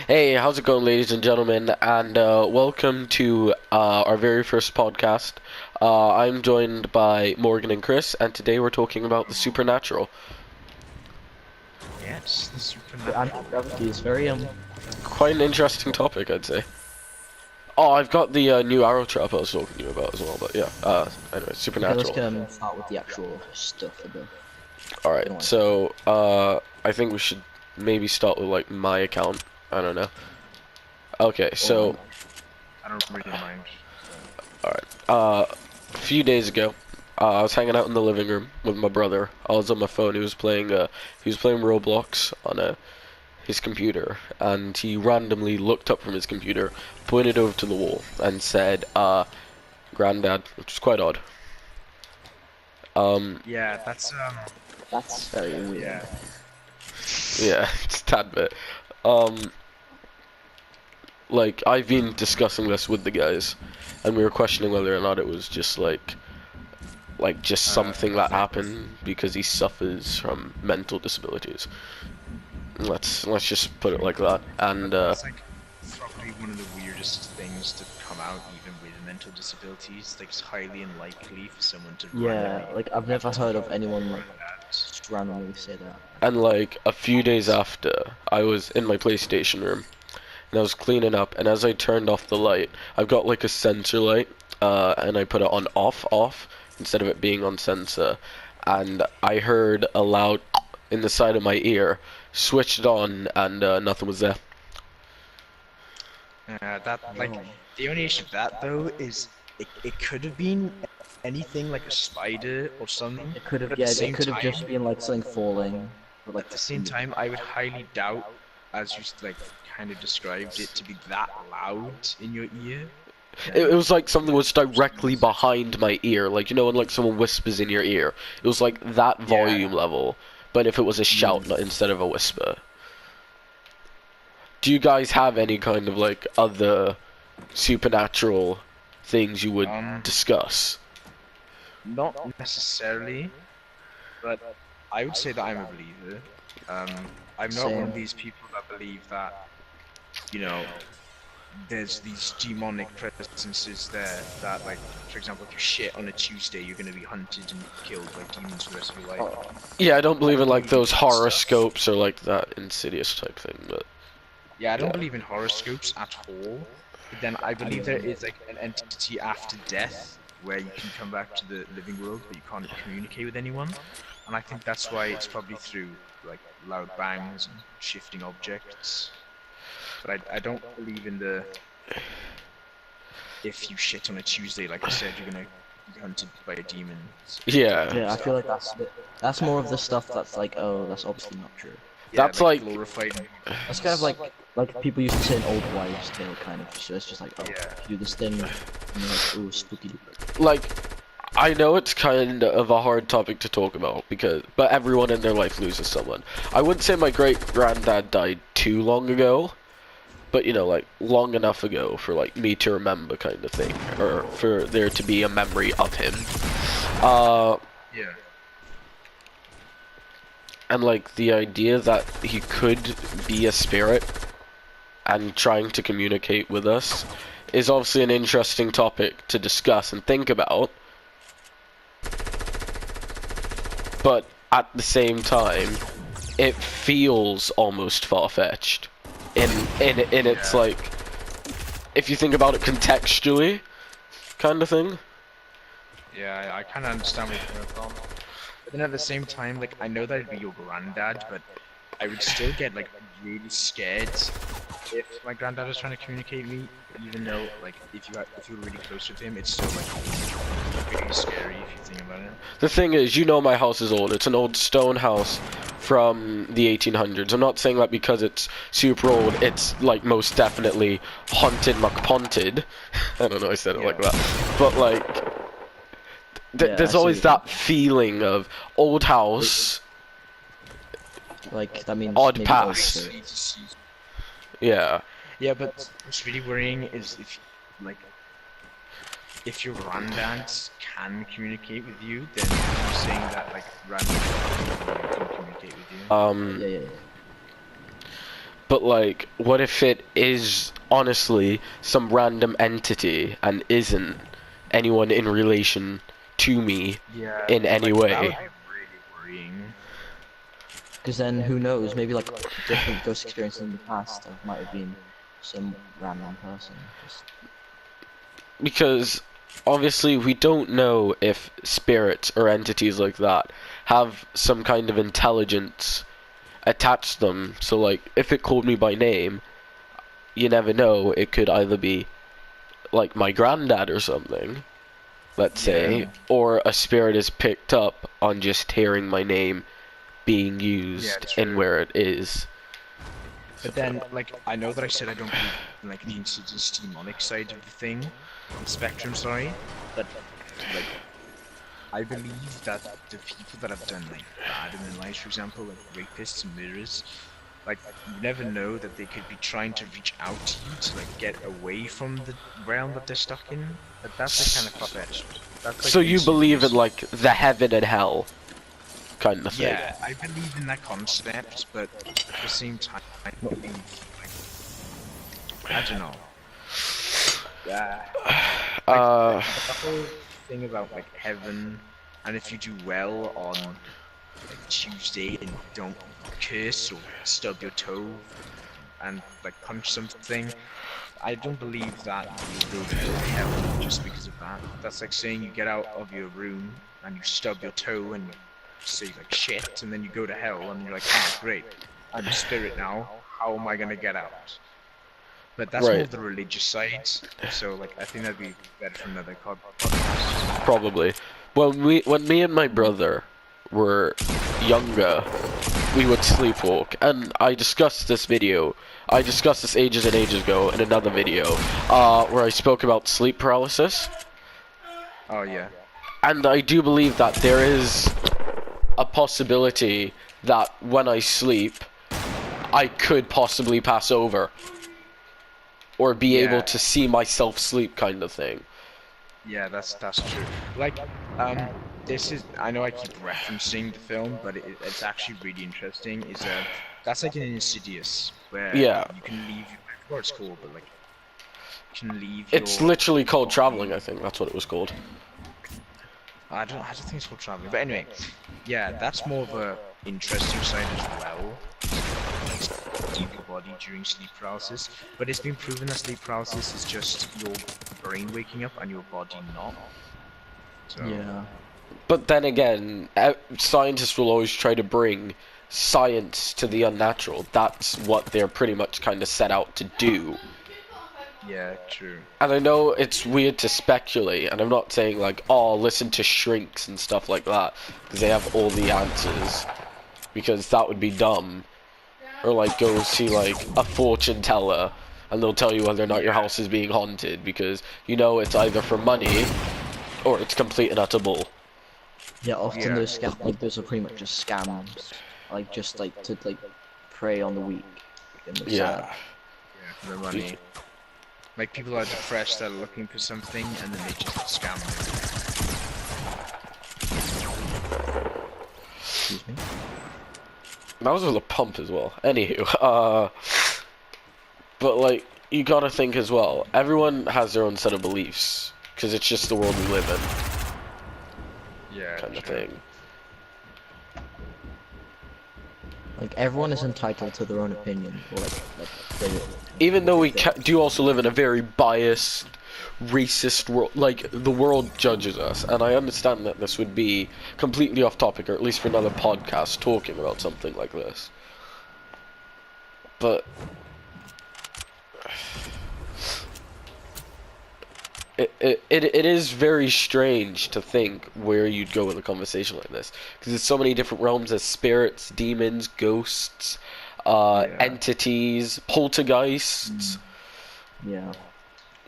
Hey, how's it going, ladies and gentlemen? And welcome to our very first podcast. I'm joined by Morgan and Chris, and today we're talking about the supernatural. Yes, the The supernatural. anti-gravity is very Quite an interesting topic, I'd say. Oh, I've got the new arrow trap I was talking to you about as well, but yeah. Anyway, Okay, let's supernatural. start with the actual stuff of the All you know right, what so I think we should maybe start with like my account. I don't know. Okay, or so mine. I don't really mind. all right. A few days ago, I was hanging out in the living room with my brother. I was on my phone. He was playing Roblox on his computer, and he randomly looked up from his computer, pointed over to the wall, and said, "Granddad," which is quite odd. Yeah, That's very weird. yeah. Yeah, it's a tad bit. Um, like I've been discussing this with the guys, and we were questioning whether or not it was just just something that happened because he suffers from mental disabilities. Let's just put it like that. And That's like probably one of the weirdest things to come out, even with mental disabilities. Like, it's highly unlikely for someone to Yeah, randomly like I've never heard of anyone like granddad. just randomly say that. like a few days after, I was in my PlayStation room and I was cleaning up, and as I turned off the light, I've got like a sensor light, and I put it on off instead of it being on sensor, and I heard a loud in the side of my ear, switched it on, and nothing was there. That like Oh. the only issue with that though is it could have been anything like a spider or something, It could but have at the yeah, it same could have time, just been like something falling, but like at the same time, I would highly doubt, as you like kind of described it, to be that loud in your ear. It Then was like something was directly behind my ear, like when like someone whispers in your ear. It was like that yeah, volume level, but if it was a yeah. shout instead of a whisper. Do you guys have any kind of like other supernatural things you would um, discuss? not necessarily, but I would say that I'm a believer. I'm not one of Same. these people that believe that, you know, there's these demonic presences there that, like, for example, if you shit on a Tuesday, you're going to be hunted and killed by demons for the rest of your life. Oh, Yeah, I don't I believe in don't like believe in those that stuff. horoscopes or like that insidious type thing, but Yeah, I don't yeah. believe in horoscopes at all. But then I I believe there don't. is like an entity after death where you can come back to the living world, but you can't communicate with anyone. And I think that's why it's probably through like loud bangs and shifting objects. But I don't believe in the if you shit on a Tuesday, like I said, you're gonna be hunted by demons Yeah. type Yeah, I feel stuff. like that's more of the stuff that's like, oh, that's obviously not true. Yeah, That's like like glorified That's kind of movies. like people used to say an old wives' tale kind of. So it's just like, oh, Yeah. you do this thing, and you're like, ooh, spooky. like I know it's kind of a hard topic to talk about but everyone in their life loses someone. I wouldn't say my great granddad died too long ago, but like long enough ago for like me to remember kind of thing, or for there to be a memory of him. Uh, Yeah. and like the idea that he could be a spirit and trying to communicate with us is obviously an interesting topic to discuss and think about, but at the same time, it feels almost far-fetched. In its Yeah. like, if you think about it contextually, kind of thing. Yeah, I kind of understand where you're coming from. But then at the same time, like, I know that it'd be your granddad, but I would still get, like, really scared if my granddad was trying to communicate with me, even though, like, if you were really close with him, it's still, like, really scary if you think about it. The thing is, my house is old. It's an old stone house from the 1800s. I'm not saying that because it's super old, it's like most definitely haunted McPonted. I don't know, I said it like Yeah. that. But like, Yeah, I there's see what always you mean. that feeling of old house, Like that means odd maybe old past. spirits. Yeah. Yeah, but what's really worrying is like, if your granddads can communicate with you, then you're saying that, like, random people can communicate with you. Um, Yeah, yeah, yeah. But like, what if it is honestly some random entity and isn't anyone in relation to me Yeah, in any like that would way? be really worrying. Because then who knows? Maybe like different ghost experiences in the past might have been some random person. Just Because obviously we don't know if spirits or entities like that have some kind of intelligence attached to them. So like, if it called me by name, you never know. It could either be like my granddad or something, let's say, Yeah. or a spirit is picked up on just hearing my name being Yeah, used in true. where it is. But then, like, I know that I said I don't believe in, like, the insidious demonic side of the thing, the spectrum, sorry, but, like, I believe that the people that have done, like, bad in their lives, for example, like rapists and murderers, like, you never know that they could be trying to reach out to you to, like, get away from the realm that they're stuck in, but that's, like, kind of far-fetched. That's, like, So you believe in insidious. like the heaven and hell kind of thing? Yeah, I believe in that concept, but at the same time, I believe, like, I don't know. Yeah, Uh, like the whole thing about like heaven, and if you do well on like Tuesday and don't curse or stub your toe and like punch something, I don't believe that you will go to heaven just because of that. That's like saying you get out of your room and you stub your toe and you say like shit, and then you go to hell and you're like, ah, great, I'm a spirit now. How am I gonna get out? But that's more right, the religious side. So like I think that'd be better for another podcast. probably. When me and my brother were younger, we would sleepwalk, and I discussed this video. I discussed this ages and ages ago in another video, where I spoke about sleep paralysis, Oh yeah. and I do believe that there is a possibility that when I sleep, I could possibly pass over, or be able Yeah. to see myself sleep, kind of thing. Yeah, that's true. Like, this is I know I keep referencing the film, but it's actually really interesting. Is that's like an Insidious where Yeah, you can leave. I forgot what it's called, but like you can leave it's your literally called traveling. body. I think that's what it was called. I don't think it's called traveling, but anyway, yeah, that's more of a interesting side as well. Leave your body during sleep paralysis, but it's been proven that sleep paralysis is just your brain waking up and your body not. So yeah. But then again, scientists will always try to bring science to the unnatural. That's what they're pretty much kind of set out to do. yeah, true. And I know it's weird to speculate, and I'm not saying like, oh, listen to shrinks and stuff like that, because they have all the answers, because that would be dumb. Or like go see like a fortune teller, and they'll tell you whether or not your Yeah. house is being haunted, because you know it's either for money or it's complete and utter bull. Yeah, often Yeah. those those are pretty much just scams. Like just like to like prey on the weak and the sad. Yeah. Yeah, for the money. Like people are depressed, they're looking for something, and then they just scam Excuse me. That was with a pump as well. Anywho, but like, you gotta think as well, everyone has their own set of beliefs, because it's just the world we live in, you. Yeah, kind of true. thing. Like everyone is entitled to their own opinion, or they, Even though we do also live in a very biased, racist world, like, the world judges us, and I understand that this would be completely off topic, or at least for another podcast, talking about something like this. But it is very strange to think where you'd go with a conversation like this, because there's so many different realms. There's spirits, demons, ghosts, Yeah. entities, poltergeists. yeah.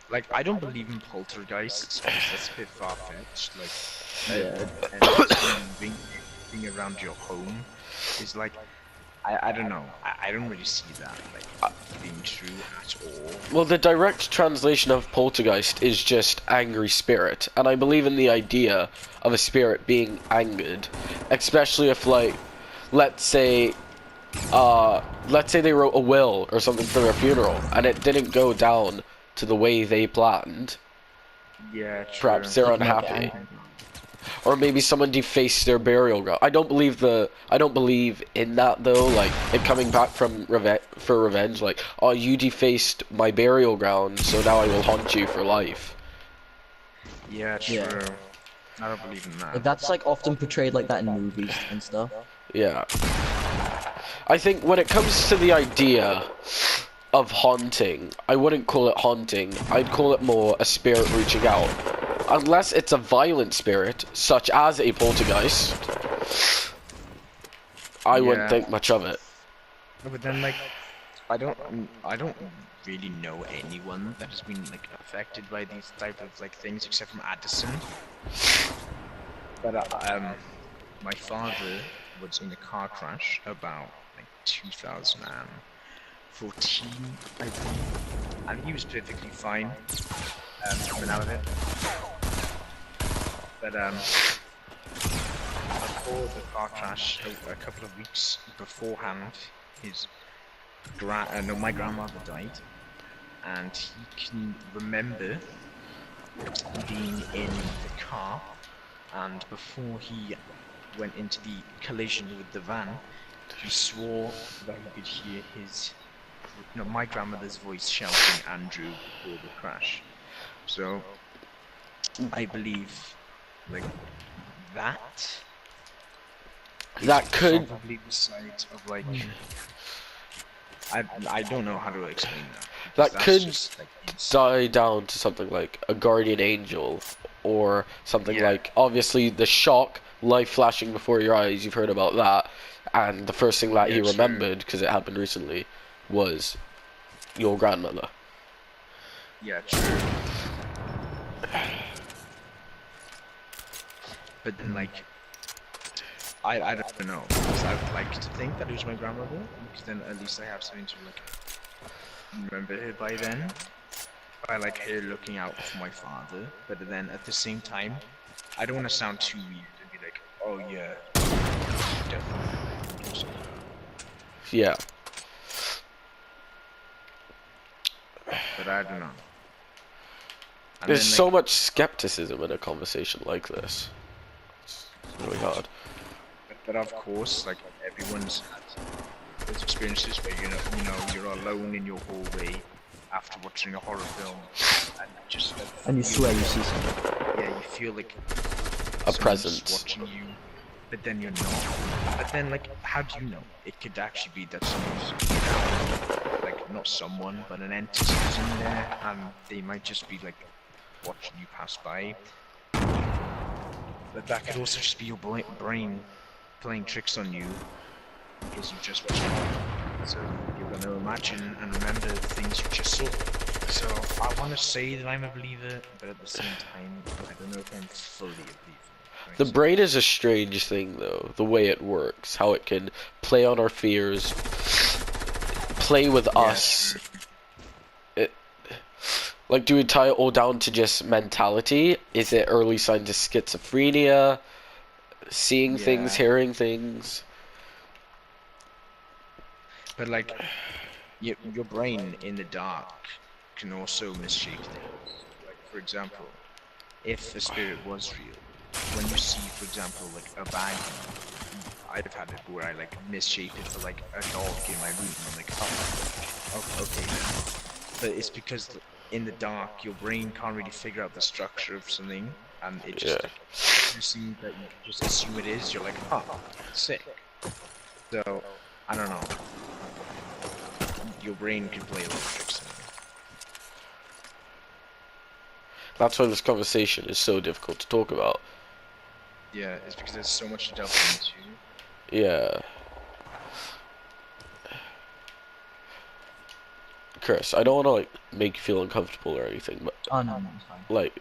Like I don't believe in poltergeists because that's a bit far fetched. Like, Yeah. and being around your home is like, I don't know. I don't really see that like being true at all. Well, the direct translation of poltergeist is just angry spirit, and I believe in the idea of a spirit being angered, especially if, like, let's say let's say they wrote a will or something for their funeral, and it didn't go down to the way they planned. Yeah, true. Perhaps they're You might get unhappy. angry. Or maybe someone defaced their burial ground. I don't believe in that though. Like it coming back from for revenge. Like, oh, you defaced my burial ground, so now I will haunt you for life. Yeah, true. Yeah. I don't believe in that. Like that's like often portrayed like that in movies and stuff. Yeah. I think when it comes to the idea of haunting, I wouldn't call it haunting. I'd call it more a spirit reaching out. Unless it's a violent spirit, such as a poltergeist, I wouldn't Yeah. think much of it. No, but then like, I don't really know anyone that has been like affected by these type of like things except from Addison. But my father was in a car crash about like 2014, I believe, and he was perfectly fine coming out of it. But before the car crash, a couple of weeks beforehand, his my grandmother died, and he can remember being in the car, and before he went into the collision with the van, he swore that he could hear my grandmother's voice shouting Andrew before the crash. So I believe like that Could probably the side of like I don't know how to explain that. That That's could just, like, die down to something like a guardian angel, or something Yeah. like, obviously the shock, life flashing before your eyes. You've heard about that, and the first thing that Yeah, he true. remembered, because it happened recently, was your grandmother. Yeah, true. But then, like, I don't know, because I would like to think that it was my grandmother, because then at least I have something to, like, remember her by then. By, like, her looking out for my father, but then at the same time, I don't want to sound too weird and be like, oh yeah, definitely. Yeah. But I don't know. And There's then, so like, much skepticism in a conversation like this. It's really hard. but of course, like everyone's had those experiences where you're alone in your hallway after watching a horror film, and just And you swear you see something. yeah, you feel like A someone's presence. watching you, but then you're not. But then, like, how do you know? It could actually be that someone's like not someone, but an entity is in there, and they might just be like watching you pass by. But that could also just be your brain playing tricks on you because you just watched it. So you're going to imagine and remember the things you just saw. So I want to say that I'm a believer, but at the same time, I don't know if I'm fully a believer. The brain is a strange thing, though. The way it works, how it can play on our fears, play with us. Like, do we tie it all down to just mentality? Is it early signs of schizophrenia? Seeing things, Yeah. hearing things? But like, your brain in the dark can also misshape things. Like, for example, if a spirit was real, when you see, for example, like a bag, I've had it where I like misshape it for like a dog in my room. I'm like, oh, okay. But it's because in the dark, your brain can't really figure out the structure of something, and it just Yeah. you see that you just assume it is. You're like, oh, sick. So I don't know. Your brain can play a lot of tricks on you. That's why this conversation is so difficult to talk about. Yeah, it's because there's so much to delve into. Yeah. Chris, I don't want to, like, make you feel uncomfortable or anything, but, Oh no, it's fine. like,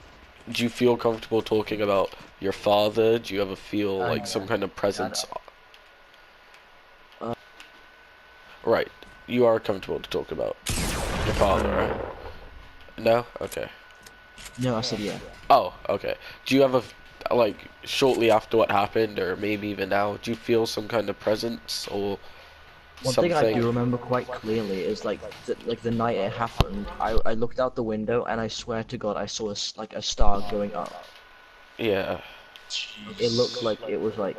do you feel comfortable talking about your father? Do you ever feel like some Yeah. kind of presence? Uh, Right. You are comfortable to talk about your father, right? No? Okay. No, I said yeah. Oh, okay. Do you ever, like, shortly after what happened, or maybe even now, do you feel some kind of presence, or... One thing I something. do remember quite clearly is like the night it happened. I looked out the window and I swear to God I saw like a star going up. Yeah. It looked Jeez. like it was like,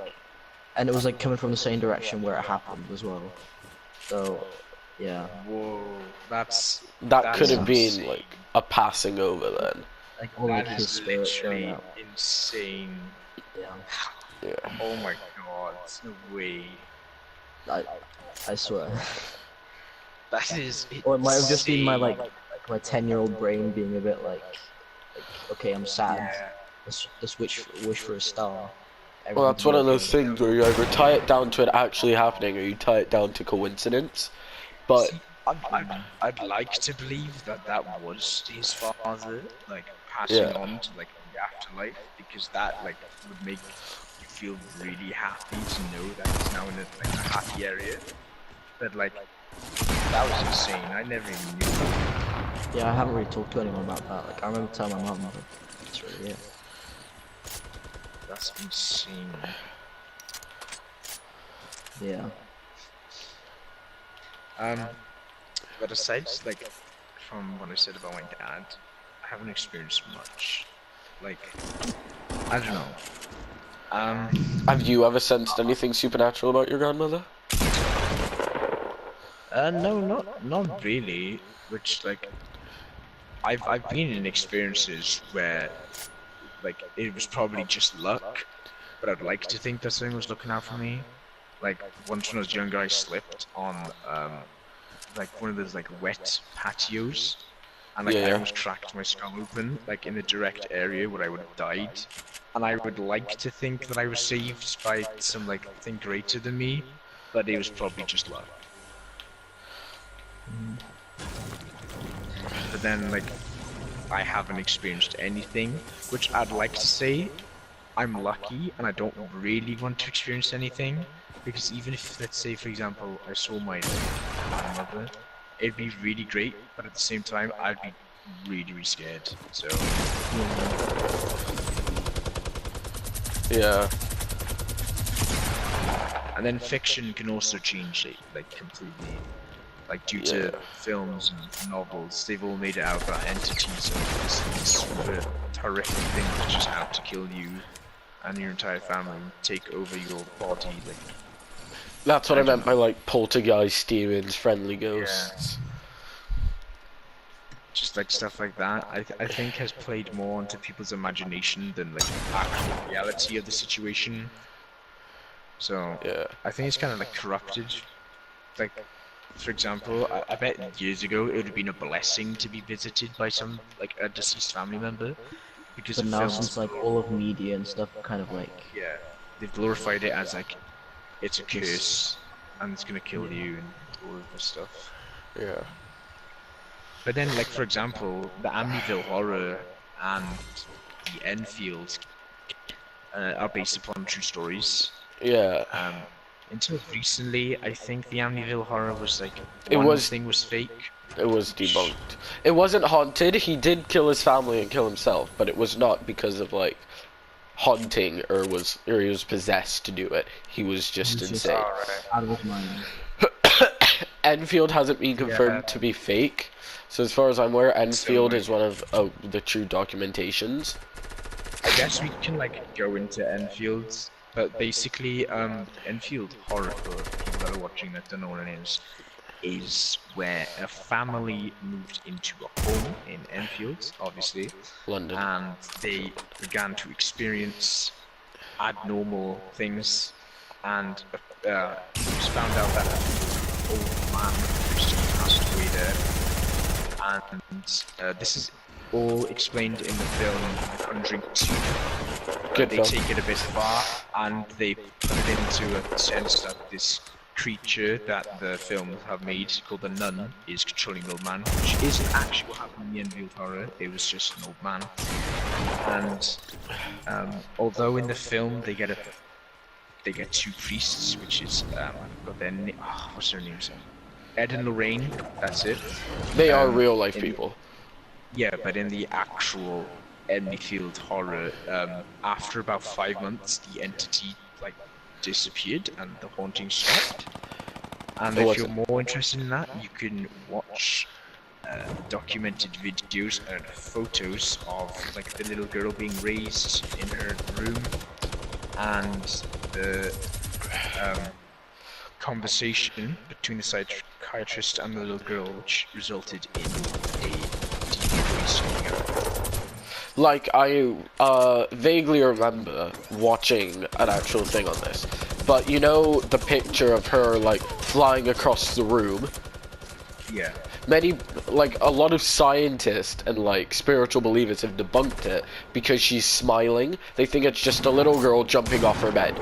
and it was like coming from the same direction where it happened as well. So, yeah, Whoa, That could that's have yeah, been insane. like a passing over then. like or like That his is spirit showing literally up. insane. Yeah, Yeah. Oh my god, no way. I I swear. That is Or it might have just been my insane. like my 10-year-old brain being a bit like okay, I'm sad. Yeah. Let's wish for a star. Well, Everything that's to be one of those okay. things where you either tie it down to it actually happening or you tie it down to coincidence. But See, I'd like to believe that that was his father, like passing yeah, on to like the afterlife, because that like would make you feel really happy to know that he's now in a, like a happy area. But like that was insane. I never even knew that. Yeah, I haven't really talked to anyone about that. Like I remember telling my mum, but that's really it. That's insane. Yeah. Um, but aside like from what I said about my dad, I haven't experienced much. Like I don't know. have you ever sensed anything supernatural about your grandmother? No, not really. Which like I've been in experiences where like it was probably just luck, but I'd like to think that something was looking out for me. Like once when I was younger, I slipped on like one of those like wet patios, and like Yeah, I yeah. almost cracked my skull open, like in the direct area where I would have died. And I would like to think that I was saved by some like thing greater than me, but it was probably just luck. But then like I haven't experienced anything, which I'd like to say I'm lucky and I don't really want to experience anything, because even if, let's say, for example, I saw my grandmother, it'd be really great, but at the same time, I'd be really, really scared. So, Yeah. and then fiction can also change it, like, completely. Like, due Yeah. to films and novels, they've all made it out that entities are this super horrific thing that's just out to kill you and your entire family and take over your body. Like, That's what I I don't meant by know. like poltergeist demons, friendly Yeah, ghosts. just like stuff like that. I think has played more into people's imagination than like actual reality of the situation. So Yeah. I think it's kind of like corrupted. Like, for example, I bet years ago it would have been a blessing to be visited by some like a deceased family member because But of now films. since like all of media and stuff kind of like Yeah, they've glorified it as like it's a this, curse and it's gonna kill yeah. you and all of this stuff. Yeah. But then, like for example, the Amityville Horror and the Enfield are based upon true stories. Yeah. Um, until recently, I think the Amityville Horror was like It one was thing was fake. it was debunked. It wasn't haunted. He did kill his family and kill himself, but it was not because of like haunting or he was possessed to do it. He was He just was just insane. Alright. out of his mind. Enfield hasn't been Yeah. confirmed to be fake. So as far as I'm aware, So Enfield is one of the true documentations. I guess we can like go into Enfields, but basically, Enfield Horror for people that are watching that don't know what it is where a family moved into a home in Enfield, obviously, London. and they began to experience abnormal things, and it was found out that an old man recently passed away there, and this is all explained in the film The Conjuring 2. Good They film. take it a bit far, and they put it into a sense that this creature that the films have made, called the Nun, is controlling the old man, which isn't actually what happened in the Enfield Horror. It was just an old man. And although in the film they get two priests, which is got their what's their names? Ed and Lorraine. That's it. They are real life in the- people. Yeah, but in the actual Enfield Horror, after about 5 months, the entity like disappeared and the haunting stopped. And It if you're wasn't. more interested in that, you can watch documented videos and photos of like the little girl being raised in her room and the um, conversation between the psychiatrist and the little girl, which resulted in a deep. Like, I vaguely remember watching an actual thing on this. But you know the picture of her, like, flying across the room? Yeah. Many, like, a lot of scientists and, like, spiritual believers have debunked it because she's smiling. They think it's just a little girl jumping off her bed.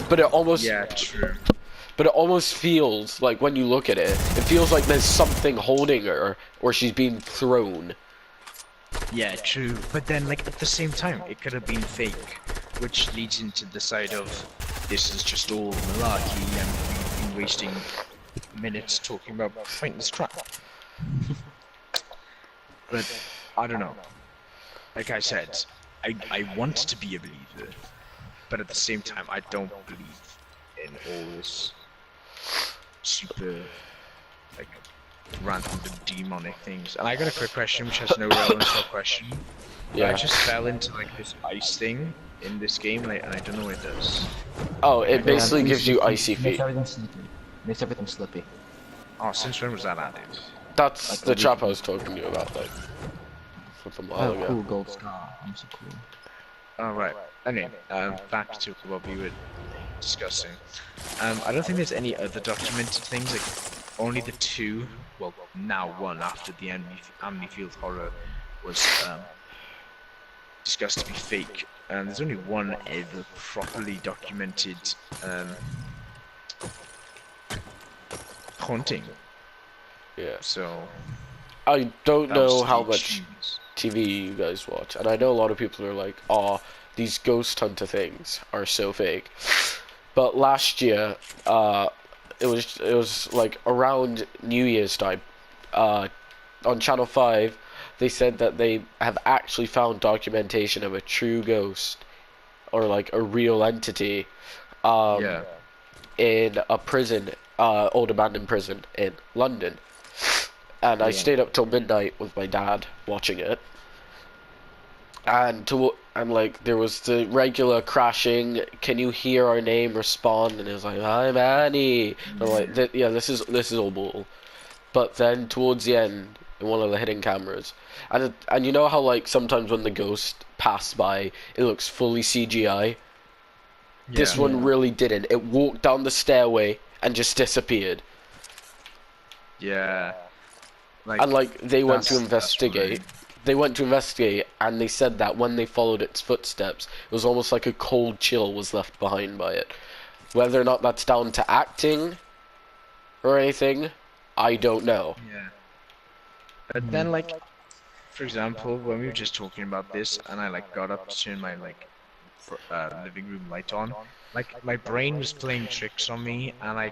But it almost... Yeah, true. But it almost feels like, when you look at it, it feels like there's something holding her, or she's being thrown. Yeah, true. But then, like, at the same time, it could have been fake, which leads into the side of this is just all malarkey and we've been wasting minutes talking about pointless crap. But I don't know. Like I said, I want to be a believer, but at the same time, I don't believe in all this super, like, random demonic things. And I got a quick question which has no relevance to our question. Yeah. I just fell into like this ice thing in this game, and I don't know what it does. Oh, it basically Yeah, gives you icy Makes feet. everything slippy. Makes everything slippy. Oh, since when was that added? That's Like a the week trap I ago. was talking to you about, like, a while Oh, ago. cool, gold scar. I'm so cool. Oh, right. Anyway, back to what we were discussing. I don't think there's any other documented things, like, only the two, well, now one after the Amityville horror was discussed to be fake. And there's only one ever properly documented haunting. Yeah. So I don't that was know how stage much TV you guys watch, and I know a lot of people are like, "Oh, these ghost hunter things are so fake." But last year, it was like around New Year's time, on Channel 5, they said that they have actually found documentation of a true ghost, or like a real entity, Yeah. in a prison, old abandoned prison in London. And I stayed up till midnight with my dad watching it. And like there was the regular crashing. Can you hear our name respond? And it was like, "I'm Annie." And I'm like, "Yeah, this is all bull." But then towards the end, in one of the hidden cameras, and you know how like sometimes when the ghost passed by, it looks fully CGI. This one really didn't. It walked down the stairway and just disappeared. Yeah. And like they went to that's investigate. They went to investigate, and they said that when they followed its footsteps, it was almost like a cold chill was left behind by it. Whether or not that's down to acting or anything, I don't know. Yeah. But then, like, for example, when we were just talking about this, and I like got up to turn my like living room light on, like my brain was playing tricks on me, and I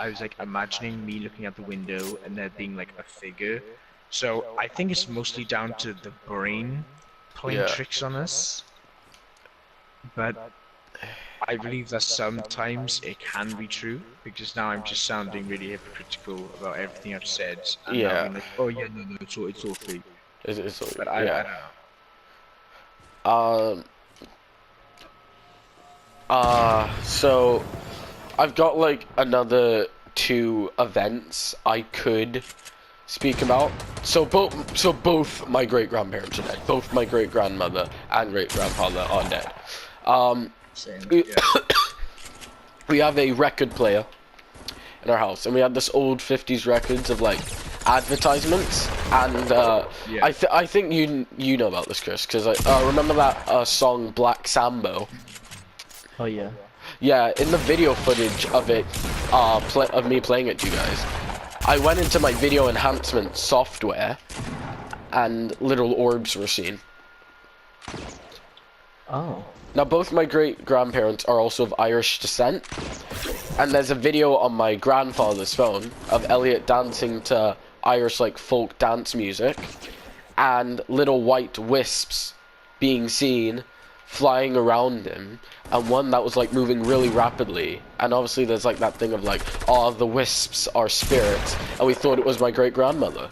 was like imagining me looking out the window and there being like a figure. So I think it's mostly down to the brain playing tricks on us. But I believe that sometimes it can be true, because now I'm just sounding really hypocritical about everything I've said, and now being like, oh yeah, no, it's all fake. It's all, But I don't know. So I've got like another 2 events I could speak about. So both my great grandparents are dead. Both my great grandmother and great grandfather are dead. We have a record player in our house, and we had this old 50s records of like advertisements, and I think you know about this, Chris, because I remember that song Black Sambo. Oh yeah. Yeah, in the video footage of it, of me playing it to you guys, I went into my video enhancement software, and little orbs were seen. Oh. Now, both my great-grandparents are also of Irish descent, and there's a video on my grandfather's phone of Elliot dancing to Irish, like, folk dance music, and little white wisps being seen flying around him, and one that was like moving really rapidly. And obviously there's like that thing of like, oh, the wisps are spirits, and we thought it was my great grandmother.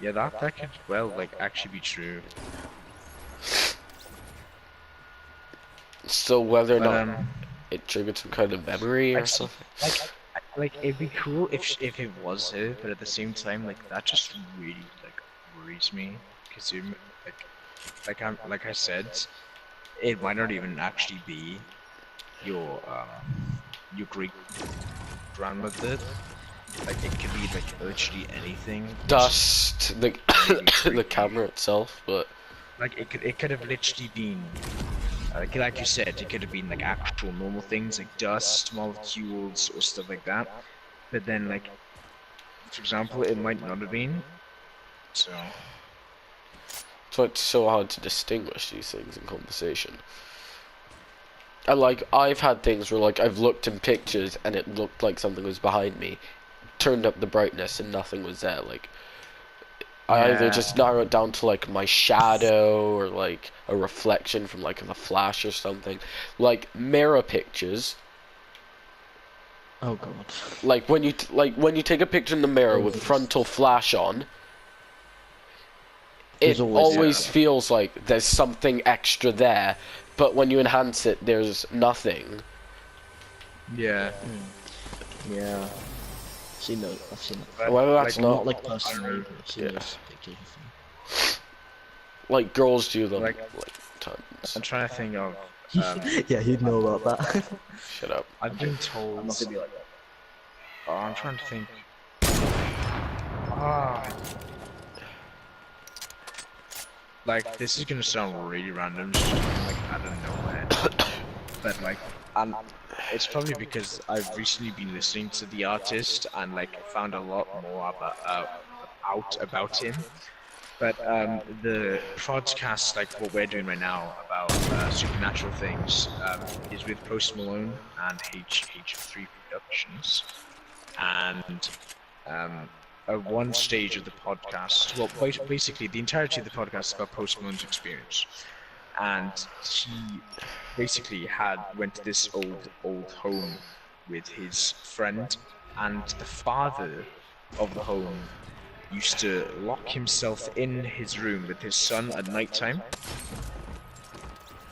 Yeah, that could well like actually be true. So whether or But not it triggered some kind of memory or something. like it'd be cool if it was her, but at the same time, like that just really like worries me because you like I said, it might not even actually be your great grandmother. Like it could be like literally anything. Dust, the Really the freaky. camera itself, but Like it could have literally been like you said, it could have been like actual normal things like dust, molecules, or stuff like that. But then like, for example, it might not have been. So so it's so hard to distinguish these things in conversation. And like, I've had things where like I've looked in pictures and it looked like something was behind me, turned up the brightness and nothing was there. Like, I either yeah, just narrow it down to like my shadow or like a reflection from like a flash or something. Like mirror pictures, Oh god. like when you take a picture in the mirror with There's frontal flash on, There's it always always something. feels like there's something extra there, but when you enhance it, there's nothing. Yeah. Yeah. Seen those. I've seen that. But Whether that's like, Well, not not like personally, but I've seen yeah, those pictures. like girls do them like like tons. I'm trying to think of. Yeah, you'd know about that. Shut up. I've been told. I'm not gonna be like that. Oh, I'm trying to think. Ah, like this is gonna sound really random, just like I don't know where, but like, and it's probably because I've recently been listening to the artist and like found a lot more about him. But the podcast, like what we're doing right now about supernatural things, is with Post Malone and H3 Productions. And at one stage of the podcast, well, basically the entirety of the podcast is about Post Malone's experience. And he basically went to this old home with his friend, and the father of the home used to lock himself in his room with his son at night time,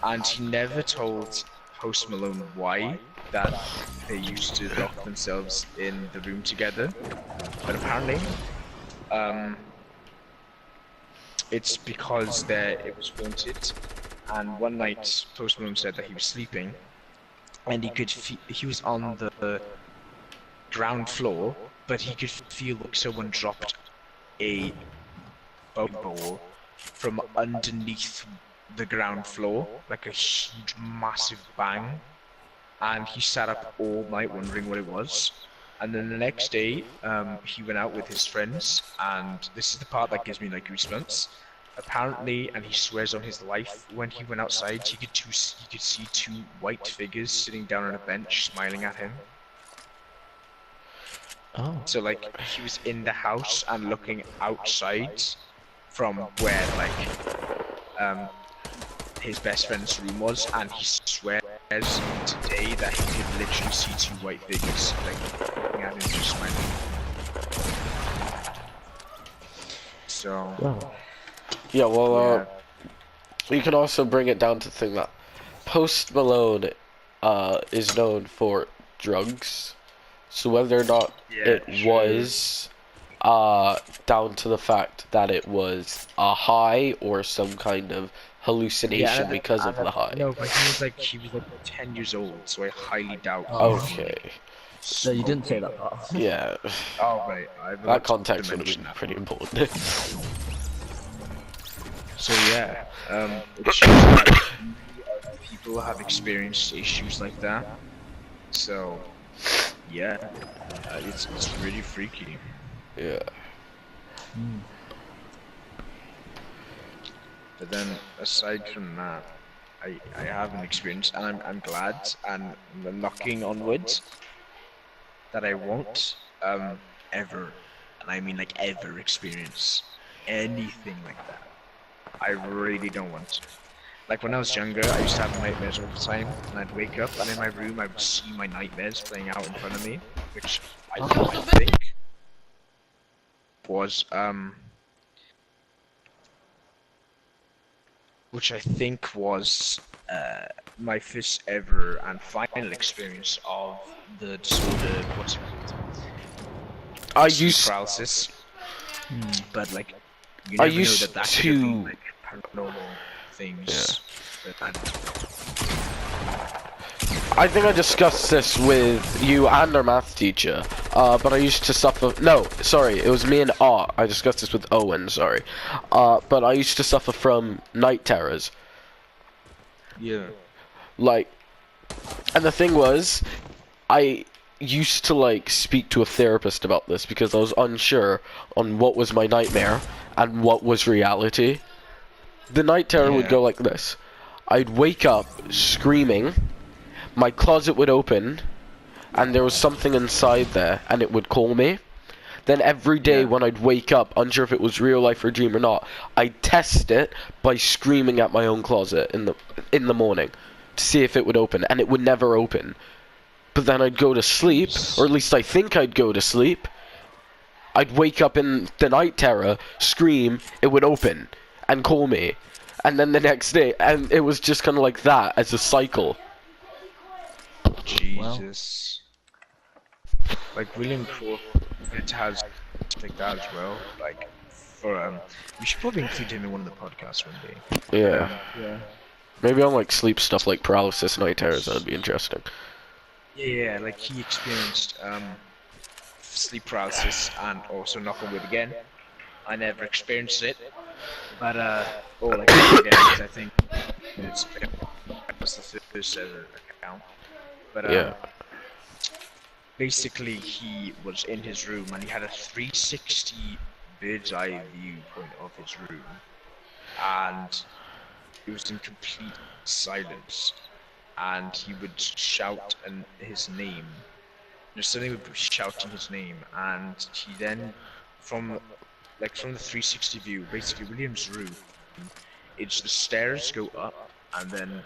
and he never told Post Malone why that they used to lock themselves in the room together. But apparently, um, it's because it was haunted. And one night, Post Malone said that he was sleeping, and he was on the ground floor, but he could feel like someone dropped a ball from underneath the ground floor, like a huge, massive bang. And he sat up all night wondering what it was. And then the next day, he went out with his friends, and this is the part that gives me like goosebumps. Apparently, and he swears on his life, when he went outside, he could see two white figures sitting down on a bench, smiling at him. Oh. So like he was in the house and looking outside from where like his best friend's room was, and he swears today that he could literally see two white figures like looking at him just smiling. So Well. Yeah, well, yeah, you can also bring it down to the thing that Post Malone is known for drugs. So whether or not yeah, it true. was down to the fact that it was a high or some kind of hallucination because of the high. No, but he was like 10 years old, so I highly doubt. Okay. No, you didn't say that part. Yeah. Oh right, I That context would have mention been that. pretty important. So yeah, it shows that people have experienced issues like that. So yeah, it's really freaky. Yeah. But then aside from that, I haven't experienced, and I'm glad, and I'm knocking on wood that I won't ever, and I mean like ever, experience anything like that. I really don't want to. Like when I was younger, I used to have nightmares all the time, and I'd wake up, and in my room, I would see my nightmares playing out in front of me, which I think was my first ever and final experience of the disorder. What's it called? Sleep paralysis. But like, you never know that could have been like paranormal things. Yeah. I think I discussed this with you and our math teacher, but I used to suffer. No, sorry, it was me and Art. I discussed this with Owen. Sorry, but I used to suffer from night terrors. Yeah. Like, and the thing was, I used to like speak to a therapist about this because I was unsure on what was my nightmare and what was reality. The night terror would go like this. I'd wake up screaming, my closet would open, and there was something inside there, and it would call me. Then every day when I'd wake up, unsure if it was real life or a dream or not, I'd test it by screaming at my own closet in the morning to see if it would open, and it would never open. But then I'd go to sleep, or at least I think I'd go to sleep. I'd wake up in the night terror, scream, it would open and call me. And then the next day, and it was just kind of like that as a cycle. Jesus. Like William Crawford has like that as well. Like for we should probably include him in one of the podcasts one day. Yeah. Yeah. Maybe on like sleep stuff like paralysis, night terrors, that'd be interesting. Yeah, like he experienced sleep paralysis and also knock on wood again. I never experienced it, but or like I think it's the first ever account. But basically he was in his room and he had a 360 bird's eye viewpoint of his room, and it was in complete silence. And he would shout his name. Suddenly would be shouting his name, and he then, from the 360 view, basically William's room, it's the stairs go up, and then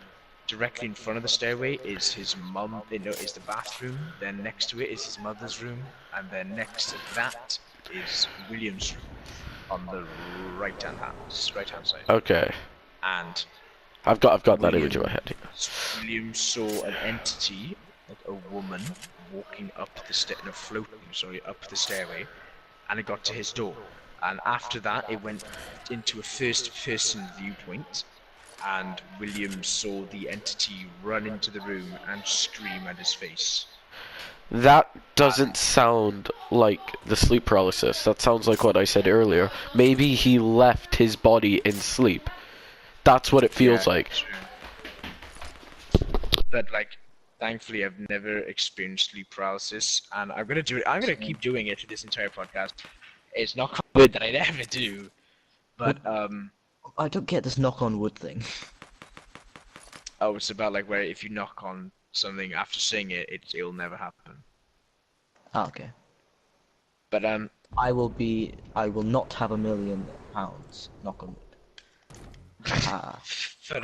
directly in front of the stairway is his mum. Is the bathroom. Then next to it is his mother's room, and then next to that is William's room on the right hand side. Okay. And I've got that image in my head. William saw an entity, like a woman, walking up the floating up the stairway, and it got to his door. And after that, it went into a first-person viewpoint, and William saw the entity run into the room and scream at his face. That doesn't sound like the sleep paralysis. That sounds like what I said earlier. Maybe he left his body in sleep. That's what it feels like. True. But like, thankfully, I've never experienced sleep paralysis, and I'm gonna do it. I'm gonna keep doing it for this entire podcast. It's not good that I never do, but I don't get this knock on wood thing. Oh, it's about like where if you knock on something after saying it, it'll never happen. Ah, okay. But I will not have £1 million. Knock on wood. But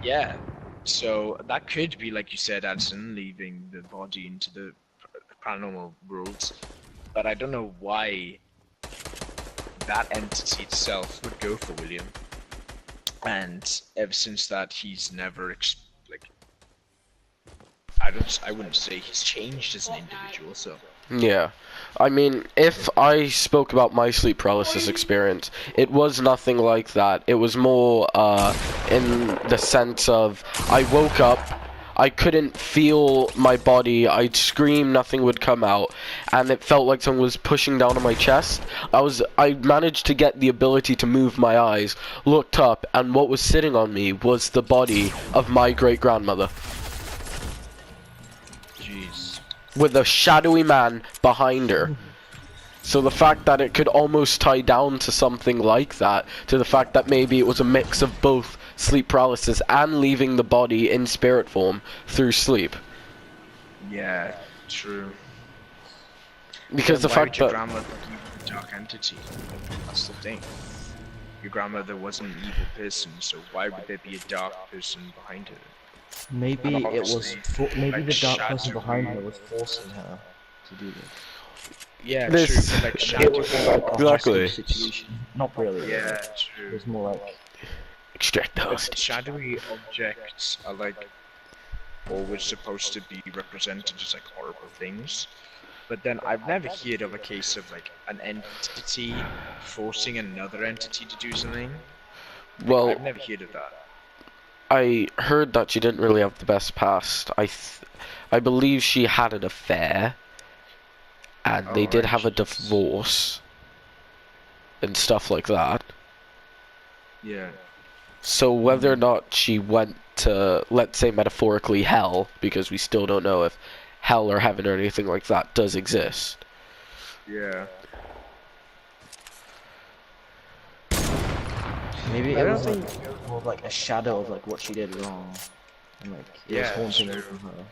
yeah. So that could be, like you said, Addison, leaving the body into the paranormal worlds. But I don't know why that entity itself would go for William. And ever since that, he's never I wouldn't say he's changed as an individual. So yeah, I mean, if I spoke about my sleep paralysis experience, it was nothing like that. It was more in the sense of I woke up, I couldn't feel my body, I'd scream, nothing would come out, and it felt like someone was pushing down on my chest. I managed to get the ability to move my eyes, looked up, and what was sitting on me was the body of my great-grandmother. jeez. With a shadowy man behind her. So the fact that it could almost tie down to something like that, to the fact that maybe it was a mix of both sleep paralysis and leaving the body in spirit form through sleep. Yeah, true. Because the Why fact would your that... grandmother leave the dark entity? That's the thing. your grandmother wasn't an evil person, so why would there be a dark person behind her? Maybe And it was. obviously, Maybe like the dark person behind her shadowy. was forcing her to do this. Yeah, true, This but like It was shadowy like a exactly. hostage situation. Not really. Yeah, It true. was more like. Extract the But hostage. shadowy objects are like always supposed to be represented as like horrible things. But then I've never heard of a case of like an entity forcing another entity to do something. Like Well, I've never heard of that. I heard that she didn't really have the best past. I believe she had an affair, and they Oh, did right, have a Jesus. divorce and stuff like that. Yeah. So whether or not she went to, let's say metaphorically, hell, because we still don't know if hell or heaven or anything like that does exist. Yeah. Maybe I it don't was like think. more of like a shadow of like what she did wrong, and like it was Yeah, haunting true. over her.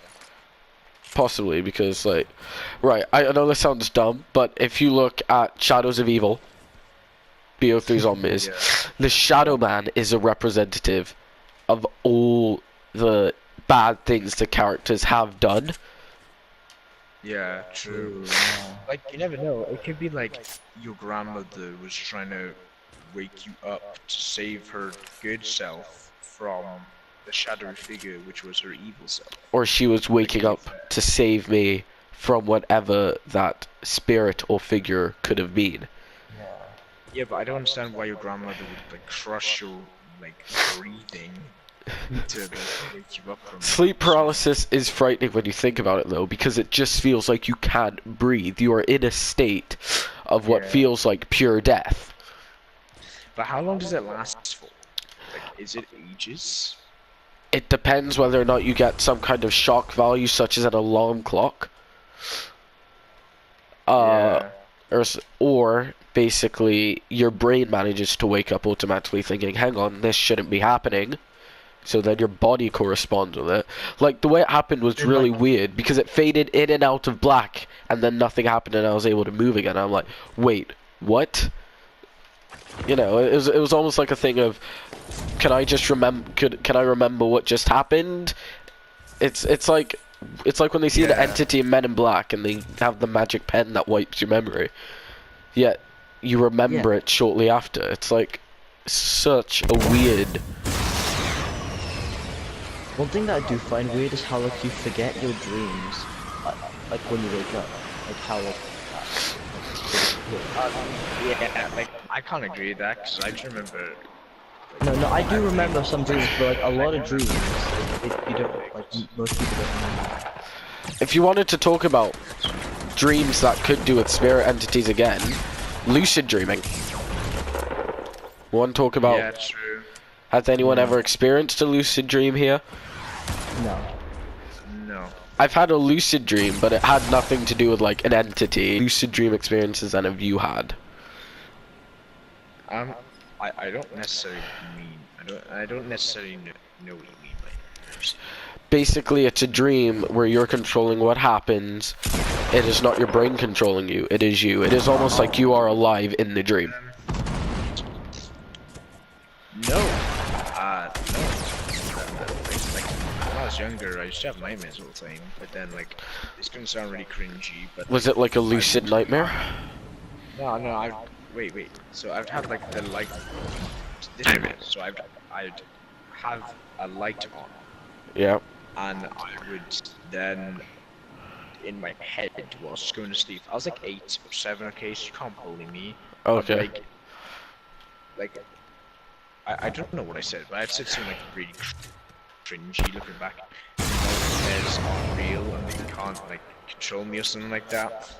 Possibly, because, like, right, I know this sounds dumb, but if you look at Shadows of Evil, BO3 Zombies, Yeah. the Shadow Man is a representative of all the bad things the characters have done. Yeah, true. Yeah. Like you never know. It could be like your grandmother was trying to wake you up to save her good self from the shadowy figure, which was her evil self. Or she was waking up to save me from whatever that spirit or figure could have been. Yeah, but I don't understand why your grandmother would like crush your like breathing to like wake you up from Sleep sleep. paralysis is frightening when you think about it, though, because it just feels like you can't breathe. You are in a state of what Yeah. feels like pure death. But how long does it last for? Like, is it ages? It depends whether or not you get some kind of shock value, such as an alarm clock. Yeah. Or basically your brain manages to wake up automatically thinking, hang on, this shouldn't be happening. So then your body corresponds with it. Like, the way it happened was And, really like- weird, because it faded in and out of black, and then nothing happened and I was able to move again. I'm like, wait, what? You know, it was almost like a thing of, can I just remember, can I remember what just happened? It's like when they see the Yeah. entity in Men in Black and they have the magic pen that wipes your memory. Yet you remember it shortly after. It's like such a weird. One thing that I do find weird is how like you forget your dreams, like when you wake up, like how like. Yeah, like I can't agree with that because I just remember. No, I do remember some dreams, but like a lot of dreams, you don't like most people don't remember. If you wanted to talk about dreams that could do with spirit entities again, lucid dreaming. We want to talk about. Yeah, true. Has anyone ever experienced a lucid dream here? No. No. I've had a lucid dream, but it had nothing to do with like an entity. Lucid dream experiences then have you had? I don't necessarily mean I don't necessarily know what you mean by lucid. Basically, it's a dream where you're controlling what happens. It is not your brain controlling you. It is you. It is almost like you are alive in the dream. No. No. Like, when I was younger, I used to have nightmares all the time, but then, like, it's gonna sound really cringy, but... Was it like a lucid nightmare? No, wait. So I'd have, like, the light... So I'd have a light on, Yeah. and I would then, in my head, whilst going to sleep, I was like 8 or 7, okay, so you can't bully me. Okay. But, like, I don't know what I said, but I've said something like really cringy looking back. Nightmares aren't real and they can't like control me or something like that.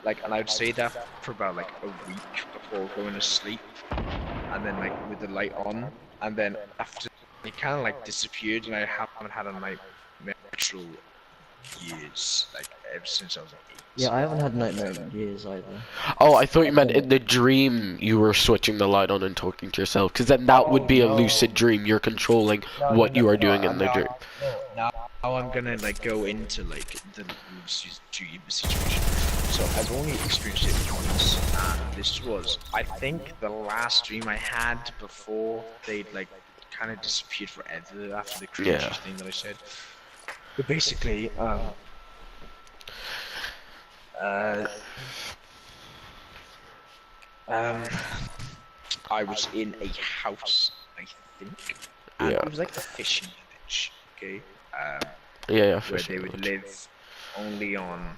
Like, and I would say that for about like a week before going to sleep, and then like with the light on, and then after it kind of like disappeared, and I haven't had a nightmare actual years, like ever since I was like 8. Yeah, I haven't had nightmare in years either. Oh, I thought you meant in the dream you were switching the light on and talking to yourself, because then that would be a lucid dream. You're controlling what you are doing in the dream. Now I'm gonna like go into like the lucid dream situation. So I've only experienced it once, and this was. I think the last dream I had before they'd like kind of disappeared forever after the creatures Yeah. thing that I said. But basically, uh, um, I was in a house, I think, and Yeah. it was like a fishing village, okay? Yeah, Where fishing they would village. live only on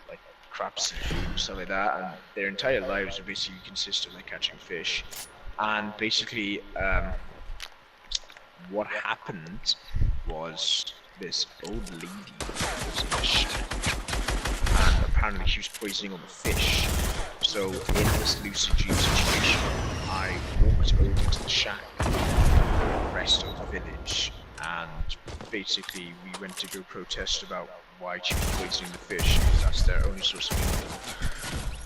like crab seafood and stuff like that, and their entire lives would basically consist of like catching fish. And basically, what happened was this old lady was in a shack, and apparently she was poisoning all the fish. So in this lucid dream situation, I walked over to the shack, the rest of the village, and basically we went to go protest about why she was poisoning the fish, because that's their only source of income.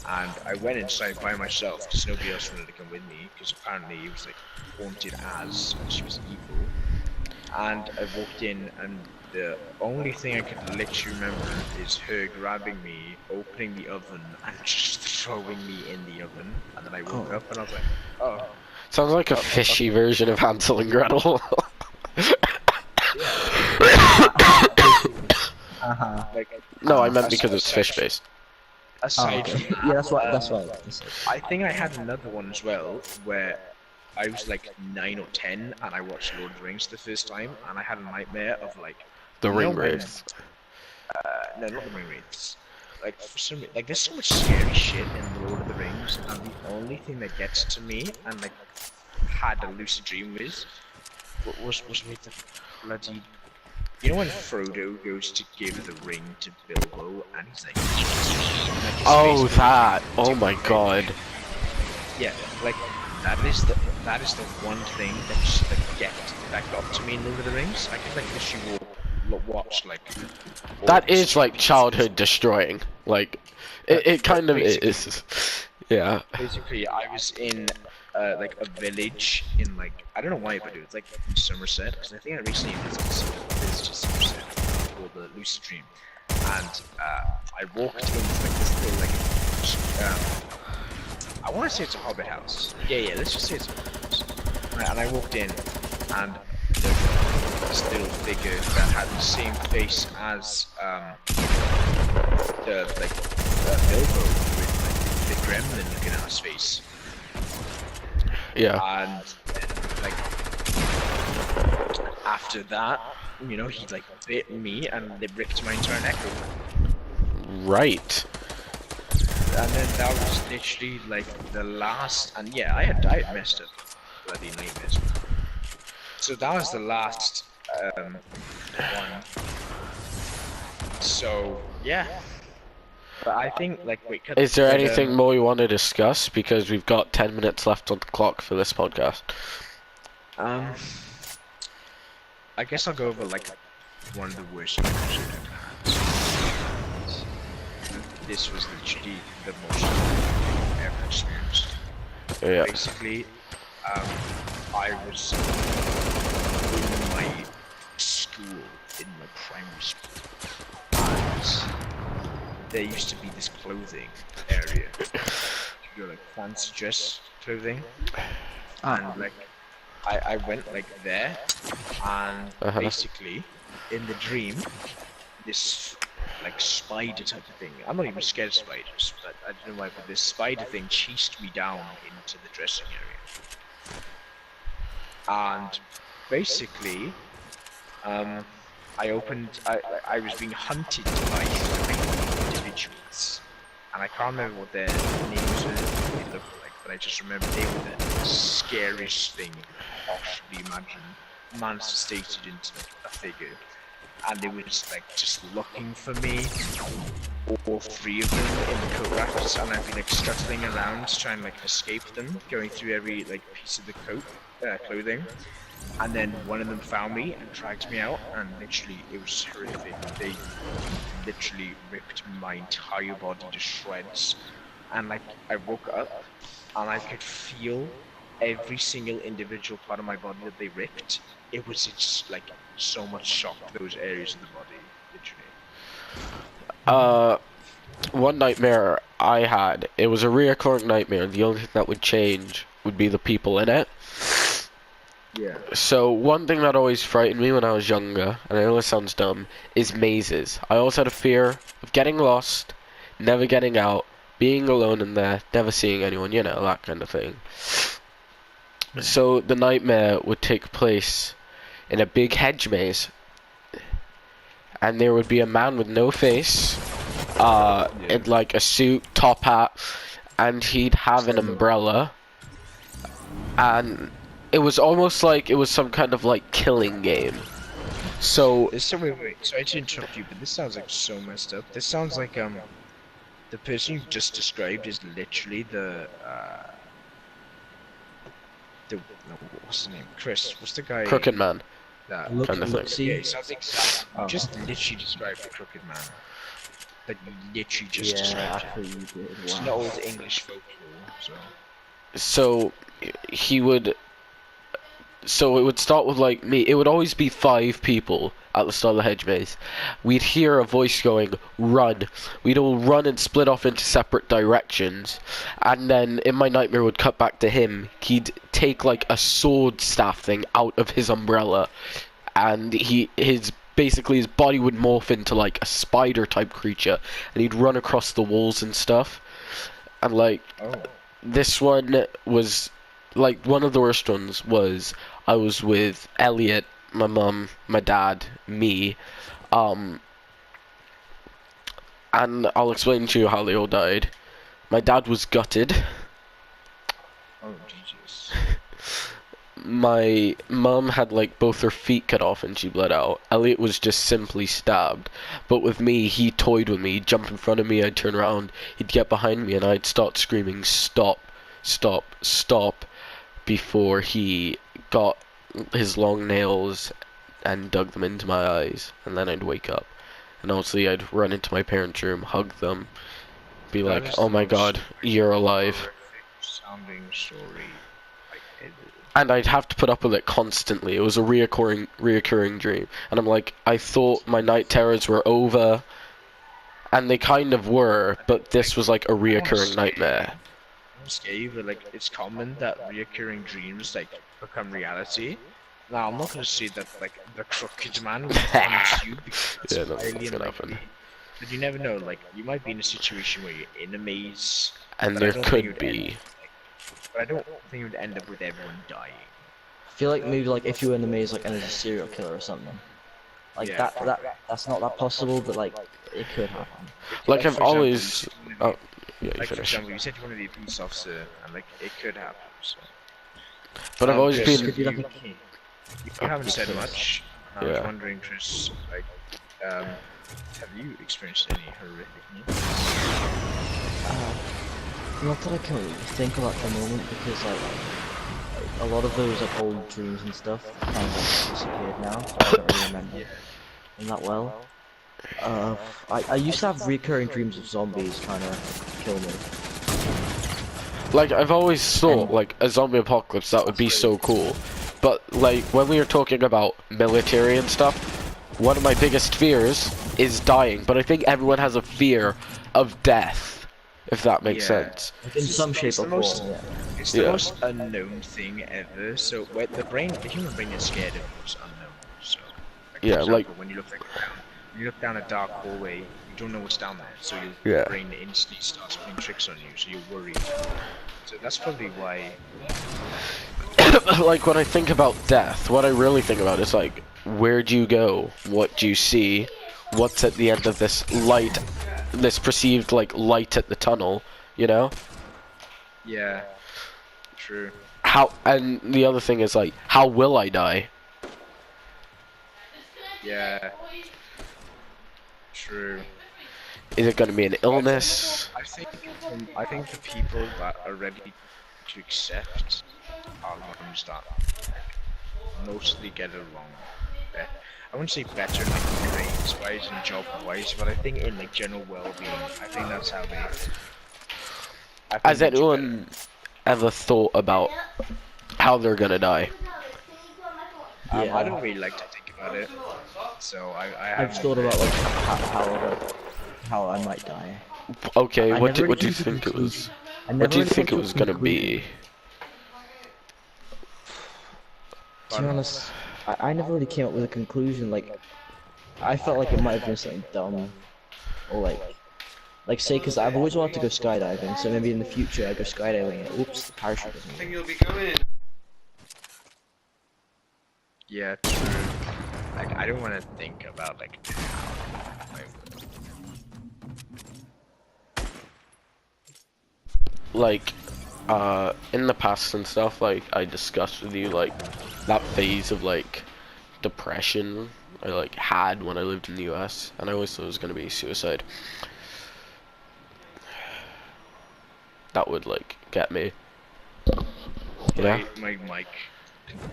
And I went inside by myself because nobody else wanted to come with me, because apparently it was like haunted as, and she was evil. And I walked in, and the only thing I could literally remember is her grabbing me, opening the oven, and just throwing me in the oven. And then I woke up and I was like, oh, Sounds like a fishy okay. version of Hansel and Gretel. Yeah. Like, No, I meant as- because it's aside, fish-based. aside okay. from Yeah, that, that's what I was gonna say. I think I had another one as well, where I was like 9 or 10 and I watched Lord of the Rings the first time, and I had a nightmare of like, The you know ring when, wraiths. no, not the ring wraiths. Like for some, like there's so much scary shit in Lord of the Rings, and the only thing that gets to me and like had a lucid dream with was with the bloody. You know when Frodo goes to give the ring to Bilbo, and he's like, his Oh, face that! goes Oh into my red. god. Yeah, like that is the one thing that just like got to me in Lord of the Rings. I could like literally watch like. all That these is like pieces. childhood destroying. Like, it kind of Basically, is. Yeah. basically, I was in like a village in like I don't know why, but it was like in Somerset because I think I recently visited Somerset for the lucid dream, and I walked into like this little I want to say it's a hobbit house. Yeah, let's just say it's a hobbit house. Right, and I walked in, and there was this little figure that had the same face as the Bilbo with like the gremlin looking at his face. Yeah. And like after that, you know, he like bit me and they ripped my entire neck open. Right. And then that was literally like the last, and yeah, I had messed up bloody nightmares. So that was the last one. So yeah, but I think like wait, Is there anything more you want to discuss? Because we've got 10 minutes left on the clock for this podcast. I guess I'll go over like one of the worst nightmares I've ever had. This was literally the most I've ever experienced. Yeah. Basically, I was in my school, in my primary school, and there used to be this clothing area. You know, like fancy dress clothing, and like I went like there, and basically in the dream, this like spider type of thing. I'm not even scared of spiders, but I don't know why. But this spider thing chased me down into the dressing area, and basically, I was being hunted by 3 individuals, and I can't remember what their names were, what they looked like, but I just remember they were the scariest thing you could possibly imagine, manifested into like a figure. And they were just looking for me, all 3 of them in the coat racks, and I'd be like scuttling around trying to like escape them, going through every like piece of the clothing. And then one of them found me and dragged me out, and literally it was horrific. They literally ripped my entire body to shreds, and like I woke up and I could feel every single individual part of my body that they ripped. It was just like so much shock to those areas of the body, literally. One nightmare I had, it was a reoccurring nightmare. The only thing that would change would be the people in it. Yeah. So one thing that always frightened me when I was younger, and I know this sounds dumb, is mazes. I always had a fear of getting lost, never getting out, being alone in there, never seeing anyone, you know, that kind of thing. So the nightmare would take place in a big hedge maze, and there would be a man with no face, in like a suit, top hat, and he'd have an umbrella, and it was almost like it was some kind of like killing game. So Wait. Sorry to interrupt you, but this sounds like so messed up. This sounds like the person you just described is literally the no, what's the name? Chris. What's the guy? Crooked Man. That kind of thing. Yeah, it sounds exactly. You just literally described the Crooked Man. That you literally just described. Actually, you did. It's Wow. not old English folklore, so. So he would. So it would start with like me. It would always be 5 people at the start of the hedge maze. We'd hear a voice going, "Run." We'd all run and split off into separate directions. And then in my nightmare would cut back to him. He'd take like a sword staff thing out of his umbrella, and basically his body would morph into like a spider type creature, and he'd run across the walls and stuff. And like this one was like one of the worst ones was I was with Elliot, my mum, my dad, me, and I'll explain to you how they all died. My dad was gutted. Oh Jesus. My mum had like both her feet cut off and she bled out. Elliot was just simply stabbed. But with me, he toyed with me. He'd jump in front of me, I'd turn around, he'd get behind me, and I'd start screaming, "Stop, stop, stop," before he got his long nails and dug them into my eyes, and then I'd wake up. And obviously I'd run into my parents' room, hug them, be like, "Oh my god, you're alive." Sounding story. And I'd have to put up with it constantly. It was a reoccurring dream. And I'm like, I thought my night terrors were over, and they kind of were, but this was like a reoccurring nightmare. I'm scared, but like it's common that reoccurring dreams like become reality. Now I'm not gonna say that like the Crooked Man will punish you because that's Yeah, that's highly gonna unlikely. happen. But you never know. Like you might be in a situation where you're in a maze, And but I there don't think could you'd be. but I don't think it would end up with everyone dying. I feel like maybe like if you were in the maze like and there's a serial killer or something. Like Yeah. that's not that possible, but like it could happen. Like for I've example, always. Oh, yeah, you Like for finish. example, you said you want to be a police officer, and like it could happen. So. But I've always Chris, been. Could be like a you haven't said much. I was Yeah. wondering, Chris, like, have you experienced any horrific news? Not that I can really think of at the moment because like a lot of those like old dreams and stuff kind of like disappeared now, so I don't really remember them that well. I used to have recurring dreams of zombies trying to kill me. Like I've always thought, like a zombie apocalypse, that would be so cool. But like when we were talking about military and stuff, one of my biggest fears is dying. But I think everyone has a fear of death, if that makes sense. In some shape or form, yeah. It's the Yeah. most unknown thing ever. So where the human brain is scared of what's unknown. So, like, for Yeah, example, like- when you look down a dark hallway, you don't know what's down there, so your Yeah. brain instantly starts playing tricks on you, so you're worried. So that's probably why. Like when I think about death, what I really think about is like, where do you go? What do you see? What's at the end of this light, this perceived like light at the tunnel? You know? Yeah. True. How? And the other thing is like, how will I die? Yeah. True. Is it going to be an illness? I think the people that are ready to accept are the ones that mostly get along. I wouldn't say better like grades wise and job wise, but I think in like general well-being, I think that's how they. Has they do anyone ever thought about how they're gonna die? better. Yeah. I don't really like to think about it, so I I've haven't thought about really- like how I might die. Okay, I what never do really you came to a think it was? conclusion. I What never do you really think came it to a was gonna conclusion. be? To be honest, I never really came up with a conclusion. Like, I felt like it might have been something dumb, or like say, because I've always wanted to go skydiving, so maybe in the future I go skydiving and oops, the parachute doesn't work. Yeah, true. Like, I don't want to think about, like, how I would. Like, in the past and stuff, like I discussed with you, like that phase of like depression I like had when I lived in the US, and I always thought it was gonna be suicide. That would like get me. Yeah.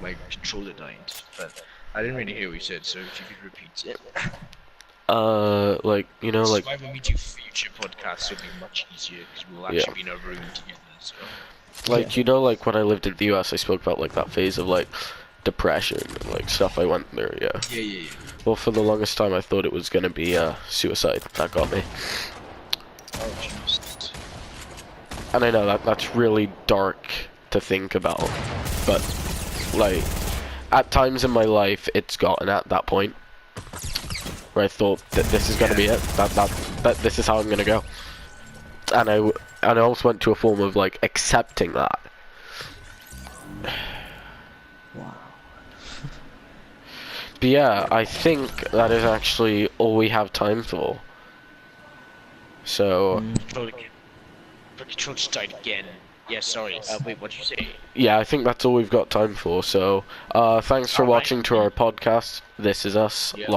My controller died, but I didn't really hear what you said, so if you could repeat it. Like you know, This like is why when we do future podcasts, it'll be much easier, because we'll yeah, actually be in a room together, so. like you know, like when I lived in the US, I spoke about like that phase of like depression, and, like stuff I went through. Yeah. Yeah. Well, for the longest time, I thought it was gonna be suicide. That got me. Oh, jeez. And I know that that's really dark to think about, but like at times in my life, it's gotten at that point where I thought that this is gonna be it. That this is how I'm gonna go. And I also went to a form of like accepting that. Wow. But yeah, I think that is actually all we have time for. So Control again. The control just died again. Yeah, sorry. Wait, what'd you say? yeah, I think that's all we've got time for. So thanks for Alright. watching to our podcast. This is us. Yeah.